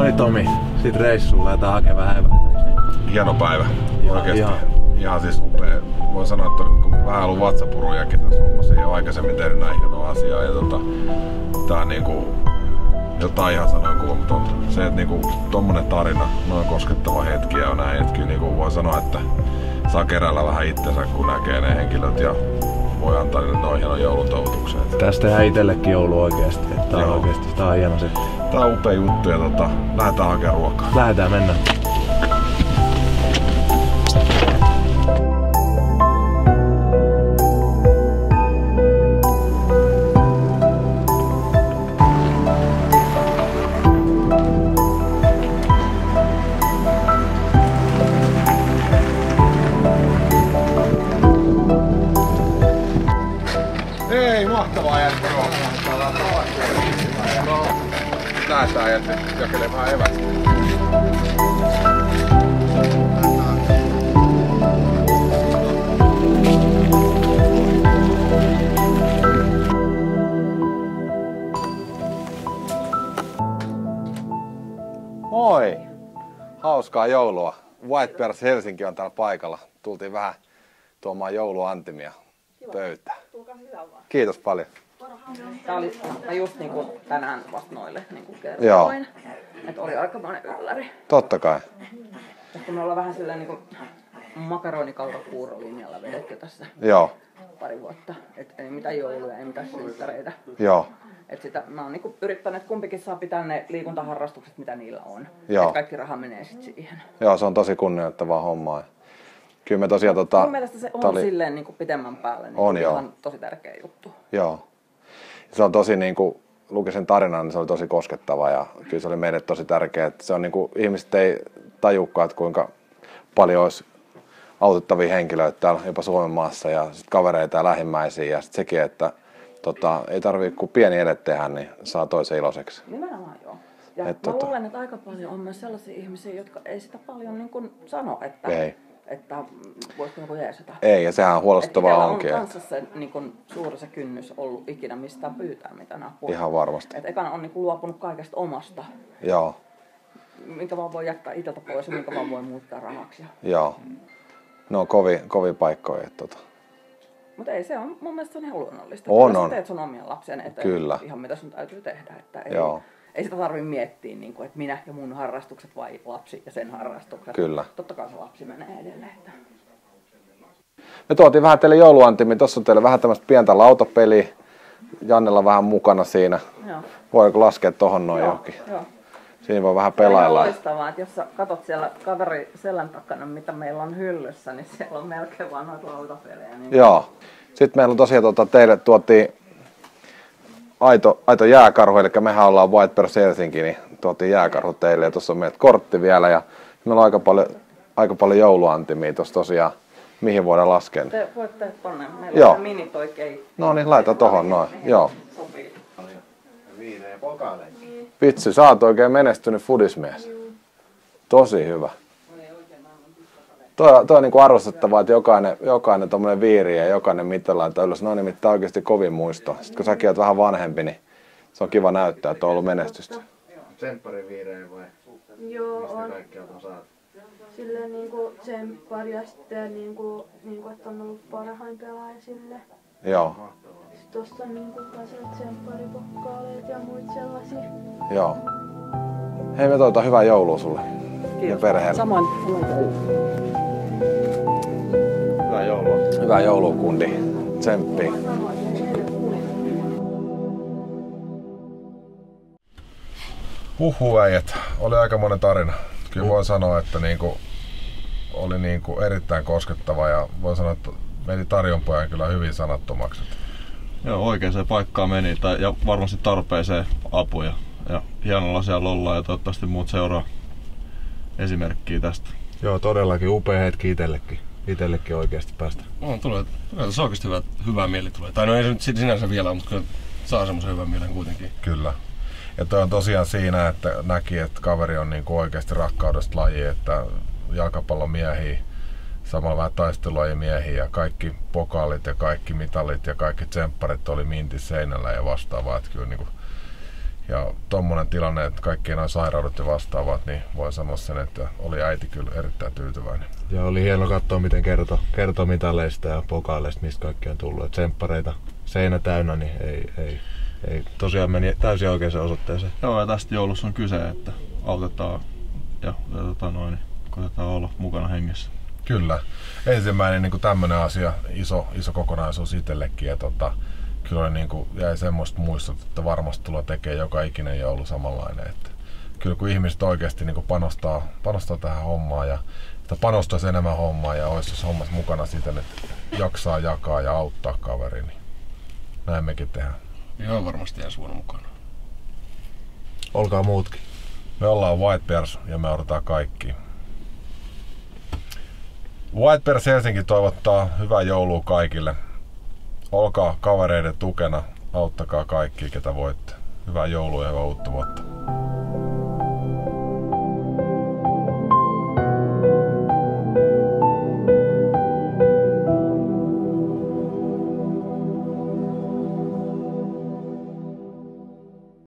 niin Tomi, sit reissuun lähdetään hakemaan vähän evästä. Hieno päivä. Oikeesti. Ihan siis upea. Voin sanoa, että kun vähän ollut vatsapurujakin tässä hommassa ja aikaisemmin tehnyt näin hienoa asiaa. Ja tää on niinku jotain ihan sanoin kuumatonta. Se, että niinku tommonen tarina, noin koskettava hetki ja näin hetki, niinku voi sanoa, että saa keräällä vähän itsensä kun näkee ne henkilöt ja voi antaa niille noin hienon joulutoivotuksen. Tästä tehdään itsellekin joulu oikeesti. Tää on oikeesti, tää on hieno sitten. Tää on upea juttu ja lähdetään hakemaan ruokaa. Lähdetään, mennään. Mahtavaa jätkä ruokaa. No, lähdetään ja jakelemaan evästä. Moi! Hauskaa joulua. White Bears Helsinki on täällä paikalla. Tultiin vähän tuomaan jouluantimia pöytään. Kiitos paljon. Tää oli just niinku tänään vasta noille niinku kerroin. Että oli aikamoinen ylläri. Totta kai. Koska me ollaan vähän silleen niinku makaroni-kaurapuurolinjalla vedetty tässä pari vuotta. Et ei mitään jouluja, ei mitään synttäreitä. Joo. Et sitä mä oon niinku yrittänyt, että kumpikin saa pitää ne liikuntaharrastukset mitä niillä on. Et kaikki raha menee sit siihen. Joo, se on tosi kunnioittavaa hommaa. Kyllä me tosiaan mun mielestä se on silleen niinku pitemmän päälle niin on ihan tosi tärkeä juttu. Joo. Se on tosi niinku luki sen tarinan, niin se oli tosi koskettava ja kyllä se oli meille tosi tärkeää, että se on niinku ihmiset ei tajukaan, että kuinka paljon olisi autettavia henkilöitä täällä jopa Suomen maassa ja sit kavereita ja lähimmäisiä ja sit sekin, että ei tarvii kun pieni ele tehdä, niin saa toisen iloiseksi. Nimenomaan joo. Ja mä luulen, että aika paljon on myös sellaisia ihmisiä, jotka ei sitä paljon niin kuin sano, että voisiko joku jeesata. Ei, ja sehän huolestuttavaa onkin. On kanssa se niin suuri se kynnys ollut ikinä mistään pyytää mitään apua. Ihan varmasti. Että ekana on niin luopunut kaikesta omasta. Joo. Minkä vaan voi jättää itseltä pois ja minkä vaan voi muuttaa rahaksi. Joo. No kovia paikkoja. Mutta ei, se on mun mielestä se on ihan luonnollista. On. Sä teet sun omia lapsia, että ihan mitä sun täytyy tehdä. Että ei sitä tarvitse miettiä, niin kuin, että minä ja mun harrastukset vai lapsi ja sen harrastukset. Kyllä. Totta kai se lapsi menee edelleen. Että... Me tuotiin vähän teille jouluantimia. Tuossa on teille vähän tämmöistä pientä lautapeliä. Jannella vähän mukana siinä. Joo. Voiko laskea tohon noin johonkin? Joo. Siinä voi vähän pelailla. Se on loistavaa, että jos sä katot siellä kaveri selän takana, mitä meillä on hyllyssä, niin siellä on melkein vaan noita lautapelejä. Niin... Joo. Sitten meillä on tosiaan teille tuotiin aito jääkarhu, eli mehän ollaan White Bears Helsinki, niin tuotiin jääkarhu teille ja tuossa on meiltä kortti vielä ja meillä on aika paljon jouluantimia tuossa tosiaan, mihin voidaan laskea. Te voitte panna, meillä on mini toi keittiö. No niin, laita tohon noin, joo. Sopii. Viinejä ja pokaaleja. Vitsi, sä oot oikein menestynyt fudismies. Tosi hyvä. Toi on niinku arvostettavaa, että jokainen tommonen viiri ja jokainen mitalla laittaa ylös. Ne on nimittäin oikeesti kovin muisto. Sitten kun säkin oot vähän vanhempi, niin se on kiva näyttää, että on ollut menestystä. Tsemppariviirejä vai? Joo, on. On saatu. Silleen niinku tsemppari ja sitten niinku että on ollut parhain pelaaja sille. Joo. Sitten tossa on niinku tsempparipokkaleet ja muut sellaisia. Joo. Hei, me toivotaan hyvää joulua sulle. Kiitos. Ja perheelle. Samoin. Hyvää joulua. Hyvää joulua, kundi. Tsemppiä. Äijät. Oli aikamoinen tarina. Kyllä voin sanoa, että oli erittäin koskettava ja voin sanoa, että meni Tarjonpojan kyllä hyvin sanattomaksi. Joo, oikeaan paikkaan meni ja varmasti tarpeeseen apuja. Ja hienolla siellä ollaan ja toivottavasti muut seuraa esimerkkiä tästä. Joo, todellakin upea hetki itsellekin oikeasti päästä. Tulee se oikeasti hyvää mieli tulee. Tai no ei se nyt sinänsä vielä, mutta kyllä saa semmoisen hyvän mielen kuitenkin. Kyllä. Ja toi on tosiaan siinä, että näki, että kaveri on oikeasti rakkaudesta laji, että jalkapallomiehiä, samalla vähän taistelulajimiehiä ja kaikki pokaalit ja kaikki mitalit ja kaikki tsempparit oli mintis seinällä ja vastaavaa. Että kyllä Ja tommonen tilanne, että kaikki nämä sairaudet ja vastaavat, niin voin sanoa sen, että oli äiti kyllä erittäin tyytyväinen. Ja oli hieno katsoa, miten kertoo mitaleista ja pokaaleista, mistä kaikki on tullut. Et tsemppareita seinä täynnä, niin ei tosiaan meni täysin oikeaan osoitteeseen. Joo, ja tästä joulussa on kyse, että autetaan ja koitetaan olla mukana hengessä. Kyllä. Ensimmäinen niin tämmöinen asia, iso kokonaisuus itsellekin. Ja kyllä oli, niin kuin, jäi semmoista muistot, että varmasti tulee tekemään joka ikinen joulu samanlainen. Että kyllä kun ihmiset oikeasti niin panostaa tähän hommaan ja että panostaisi enemmän hommaan ja olisi tässä hommassa mukana siten, että jaksaa jakaa ja auttaa kaveri, niin näin mekin tehdään. Joo, varmasti ensi vuonna mukana. Olkaa muutkin. Me ollaan White Bears ja me odotetaan kaikki. White Bears Helsinki toivottaa hyvää joulua kaikille. Olkaa kavereiden tukena, auttakaa kaikki ketä voitte. Hyvää joulua ja hyvää uutta vuotta.